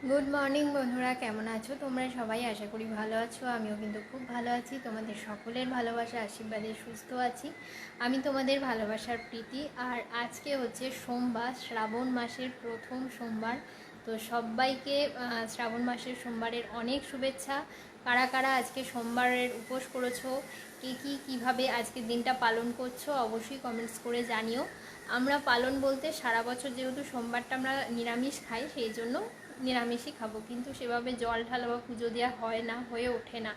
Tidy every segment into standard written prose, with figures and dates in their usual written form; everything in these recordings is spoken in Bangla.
গুড মর্নিং বন্ধুরা, কেমন আছো তোমরা সবাই? আশা করি ভালো আছো। আমিও কিন্তু খুব ভালো আছি। তোমাদের সকলের ভালোবাসা আশীর্বাদে সুস্থ আছি। আমি তোমাদের ভালোবাসার প্রীতি। আর আজকে হচ্ছে সোমবার, শ্রাবণ মাসের প্রথম সোমবার। তো সবাইকে শ্রাবণ মাসের সোমবারের অনেক শুভেচ্ছা। কারা কারা আজকে সোমবারের উপোস করেছো, কীভাবে আজকের দিনটা পালন করছো, অবশ্যই কমেন্টস করে জানিও। আমরা পালন বলতে সারা বছর যেহেতু সোমবারটা আমরা নিরামিষ খাই, সেই জন্য নিরামিষই খাবো, কিন্তু সেভাবে জল ঢালা বা পুজো দেওয়া হয় না, হয়ে ওঠে না।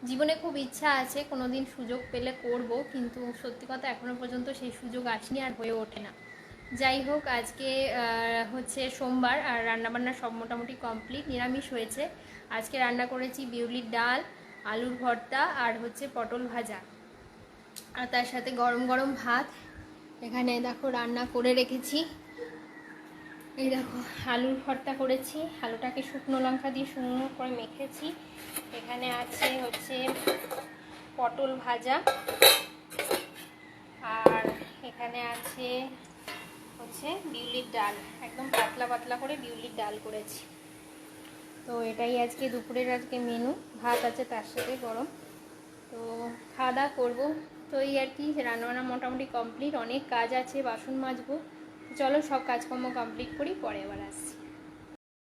জীবনে খুব ইচ্ছা আছে কোনো দিন সুযোগ পেলে করব, কিন্তু সত্যি কথা এখনও পর্যন্ত সেই সুযোগ আসেনি আর হয়ে ওঠে না। যাই হোক, আজকে হচ্ছে সোমবার আর রান্নাবান্না সব মোটামুটি কমপ্লিট। নিরামিষ হয়েছে। আজকে রান্না করেছি বিউলির ডাল, আলুর ভর্তা আর হচ্ছে পটল ভাজা, আর তার সাথে গরম গরম ভাত। এখানে দেখো রান্না করে রেখেছি। এই দেখো আলুর ভর্তা করেছি, আলুটাকে শুকনো লঙ্কা দিয়ে সুন্দর করে মেখেছি। এখানে আছে হচ্ছে পটল ভাজা, আর এখানে আছে হচ্ছে বিউলির ডাল, একদম পাতলা পাতলা করে বিউলির ডাল করেছি। তো এটাই আজকে দুপুরের মেনু। ভাত আছে তার সাথে গরম। তো খাওয়া দাওয়া করবো। তো এই আর কি, রান্নাবান্না মোটামুটি কমপ্লিট। অনেক কাজ আছে, বাসন মাজবো। চলো সব কাজকর্ম কমপ্লিট করি, পরে আবার আসছি।